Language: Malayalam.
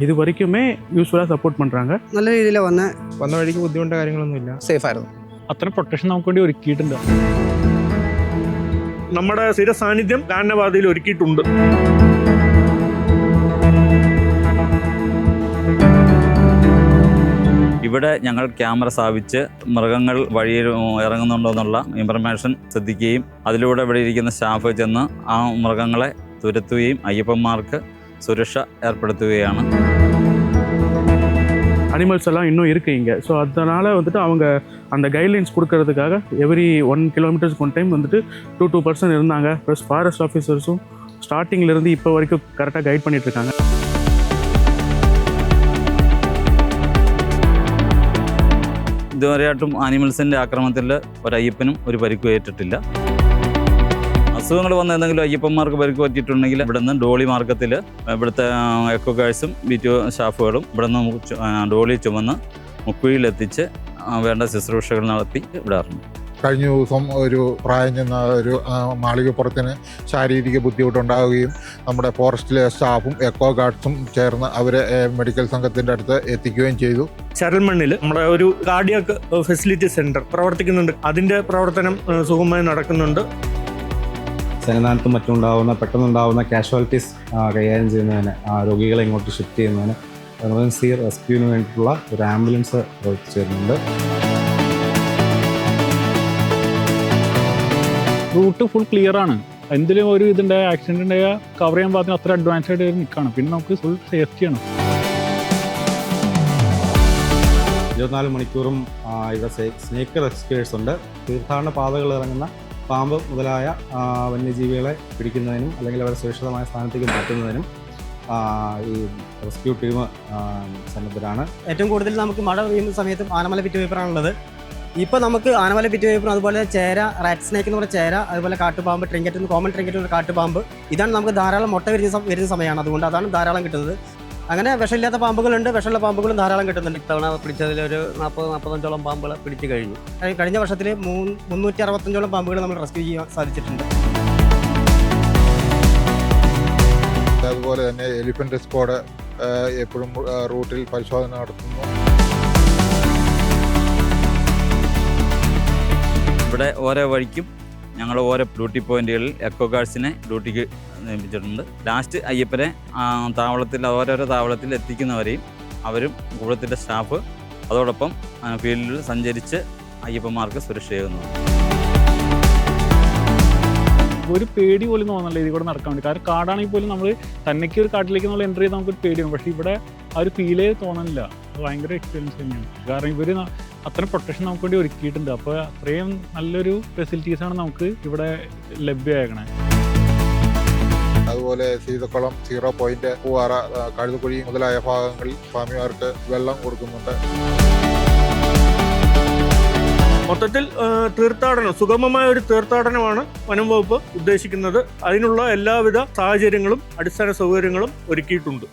ഇത് വരയ്ക്കുമേ യൂസ്ഫുള്ളാக സപ്പോർട്ട് பண்ணுறாங்க. നല്ല രീതിയിൽ വന്ന വഴിക്ക് ബുദ്ധിമുട്ടോ കാര്യങ്ങളൊന്നുമില്ല, സേഫ് ആയിരുന്നു. അത്ര പ്രൊട്ടക്ഷൻ നമുക്ക് വേണ്ടി ഒരുക്കിയിട്ടുണ്ട്. നമ്മുടെ സ്ഥിര സാന്നിധ്യം കാനനപാതയിൽ ഒരുക്കിയിട്ടുണ്ട്. ഇവിടെ ഞങ്ങൾ ക്യാമറ സ്ഥാപിച്ച് മൃഗങ്ങൾ വഴിയിൽ ഇറങ്ങുന്നുണ്ടോ എന്നുള്ള ഇൻഫർമേഷൻ ശ്രദ്ധിക്കുകയും അതിലൂടെ ഇവിടെ ഇരിക്കുന്ന സ്റ്റാഫ് ചെന്ന് ആ മൃഗങ്ങളെ തുരത്തുകയും അയ്യപ്പന്മാർക്ക് സുരക്ഷ ഏർപ്പെടുത്തുകയാണ്. அனிமல்ஸ் எல்லாம் இன்னும் இருக்குது இங்கே. ஸோ அதனால் வந்துட்டு அவங்க அந்த கைட்லைன்ஸ் கொடுக்கறதுக்காக எவ்ரி 1 கிலோமீட்டர்ஸ்க்கு ஒன் டைம் வந்துட்டு 2% இருந்தாங்க. ப்ளஸ் ஃபாரஸ்ட் ஆஃபீஸர்ஸும் ஸ்டார்டிங்லேருந்து இப்போ வரைக்கும் கரெக்டாக கைட் பண்ணிகிட்ருக்காங்க. ഇതുവരെയായിട്ടും ആനിമൽസിൻ്റെ ആക്രമണത്തിൽ ഒരയ്യപ്പനും ഒരു പരിക്കും ഏറ്റിട്ടില്ല. അസുഖങ്ങൾ വന്ന എന്തെങ്കിലും അയ്യപ്പന്മാർക്ക് പരിക്ക് പറ്റിയിട്ടുണ്ടെങ്കിൽ ഇവിടുന്ന് ഡോളി മാർഗത്തിൽ ഇവിടുത്തെ എക്കോ ഗൈഡ്സും BTO സ്റ്റാഫുകളും ഇവിടുന്ന് ഡോളി ചുമന്ന് മുക്കുഴിയിലെത്തിച്ച് വേണ്ട ശുശ്രൂഷകൾ നടത്തി വിടാറുണ്ട്. കഴിഞ്ഞ ദിവസം ഒരു പ്രായം ചെന്ന ഒരു മാളികപ്പുറത്തിന് ശാരീരിക ബുദ്ധിമുട്ടുണ്ടാവുകയും നമ്മുടെ ഫോറസ്റ്റിലെ സ്റ്റാഫും എക്കോ ഗാർഡ്സും ചേർന്ന് അവരെ മെഡിക്കൽ സംഘത്തിൻ്റെ അടുത്ത് എത്തിക്കുകയും ചെയ്തു. ചരൽമണ്ണിൽ നമ്മുടെ ഒരു കാർഡിയാക് ഫെസിലിറ്റി സെന്റർ പ്രവർത്തിക്കുന്നുണ്ട്. അതിൻ്റെ പ്രവർത്തനം സുഗമമായി നടക്കുന്നുണ്ട്. സന്നിധാനത്തും മറ്റുണ്ടാവുന്ന പെട്ടെന്നുണ്ടാവുന്ന കാഷ്വാലിറ്റീസ് കൈകാര്യം ചെയ്യുന്നതിന് രോഗികളെ ഇങ്ങോട്ട് ഷിഫ്റ്റ് ചെയ്യുന്നതിന് എമർജൻസി റെസ്ക്യൂവിന് വേണ്ടിയിട്ടുള്ള ഒരു ആംബുലൻസ് പ്രവർത്തിച്ചു വരുന്നുണ്ട്. റൂട്ട് ഫുൾ ക്ലിയർ ആണ്. എന്തെങ്കിലും ഒരു ഇതിൻ്റെ ആക്സിഡൻ്റ് ഉണ്ടായാൽ കവർ ചെയ്യാൻ പാകത്തിന് അത്ര അഡ്വാൻസ് ആയിട്ട് നിൽക്കുകയാണ്. പിന്നെ നമുക്ക് ഫുൾ സേഫ്റ്റിയാണ്. 24 മണിക്കൂറും ഇവിടെ സ്നേക്ക് റെസ്ക്യൂവേഴ്സ് ഉണ്ട്. തീർത്ഥാടന പാതകൾ ഇറങ്ങുന്ന പാമ്പ് മുതലായ വന്യജീവികളെ പിടിക്കുന്നതിനും അല്ലെങ്കിൽ അവരെ സുരക്ഷിതമായ സ്ഥാനത്തേക്ക് മാറ്റുന്നതിനും ഈ റെസ്ക്യൂ ടീം സന്നദ്ധരാണ്. ഏറ്റവും കൂടുതൽ നമുക്ക് മഴ പെയ്യുന്ന സമയത്ത് ആനമല പിറ്റ് പേപ്പറാണുള്ളത്. ഇപ്പോൾ നമുക്ക് ആനമല പിറ്റ് പേപ്പർ, അതുപോലെ ചേര, റാറ്റ് സ്നേക്ക് എന്ന് പറയുന്ന ചേര, അതുപോലെ കാട്ടുപാമ്പ്, ട്രിങ്കറ്റ്, കോമൺ ട്രിങ്കറ്റ് ഒരു കാട്ടുപാമ്പ്, ഇതാണ് നമുക്ക് ധാരാളം മുട്ട വരുന്ന സമയമാണ്. അതുകൊണ്ട് അതാണ് ധാരാളം കിട്ടുന്നത്. അങ്ങനെ വിഷമില്ലാത്ത പാമ്പുകളുണ്ട്, വിഷമുള്ള പാമ്പുകളും ധാരാളം കിട്ടുന്നുണ്ട്. ഇത്തവണ പിടിച്ചതിലൊരു 40-45ഓളം പാമ്പുകൾ പിടിച്ചു കഴിഞ്ഞു. കഴിഞ്ഞ വർഷത്തിൽ 365ഓളം പാമ്പുകൾ നമ്മൾ റെസ്ക്യൂ ചെയ്യാൻ സാധിച്ചിട്ടുണ്ട്. അതുപോലെ തന്നെ എലിഫന്റ് സ്ക്വാഡ് എപ്പോഴും റൂട്ടിൽ പരിശോധന നടത്തുന്നു. ഇവിടെ ഓരോ വഴിക്കും ഞങ്ങൾ ഓരോ ഡ്യൂട്ടി പോയിന്റുകളിൽ എക്കോ ഗാർഡ്സിനെ ഡ്യൂട്ടിക്ക് നിയമിച്ചിട്ടുണ്ട്. ലാസ്റ്റ് അയ്യപ്പനെ ഓരോരോ താവളത്തിൽ എത്തിക്കുന്നവരെയും അവരും കൂടത്തിൻ്റെ സ്റ്റാഫ് അതോടൊപ്പം ഫീൽഡിൽ സഞ്ചരിച്ച് അയ്യപ്പന്മാർക്ക് സുരക്ഷയേകുന്നു. ഒരു പേടി പോലും തോന്നല്ല ഇതിൽ കൂടെ നടക്കാൻ വേണ്ടി. കാരണം കാടാണെങ്കിൽ പോലും നമ്മൾ തന്നേക്ക് ഒരു കാട്ടിലേക്ക് നമ്മൾ എൻ്റർ ചെയ്താൽ നമുക്കൊരു പേടിയാണ്. പക്ഷേ ഇവിടെ ആ ഒരു ഫീലേ തോന്നുന്നില്ല. അത് ഭയങ്കര എക്സ്പീരിയൻസ് തന്നെയാണ്. കാരണം ഇവർ അത്രയും പ്രൊട്ടക്ഷൻ നമുക്ക് വേണ്ടി ഒരുക്കിയിട്ടുണ്ട്. അപ്പോൾ അത്രയും നല്ലൊരു ഫെസിലിറ്റീസാണ് നമുക്ക് ഇവിടെ ലഭ്യമാക്കണേ. അതുപോലെ സീതക്കുളം, 0 പോയിന്റ്, പൂവാറ, കഴുതുകുഴി മുതലായ ഭാഗങ്ങളിൽ സ്വാമിമാർക്ക് വെള്ളം കൊടുക്കുന്നുണ്ട്. മൊത്തത്തിൽ തീർത്ഥാടനം, സുഗമമായ ഒരു തീർത്ഥാടനമാണ് വനം വകുപ്പ് ഉദ്ദേശിക്കുന്നത്. അതിനുള്ള എല്ലാവിധ സാഹചര്യങ്ങളും അടിസ്ഥാന സൗകര്യങ്ങളും ഒരുക്കിയിട്ടുണ്ട്.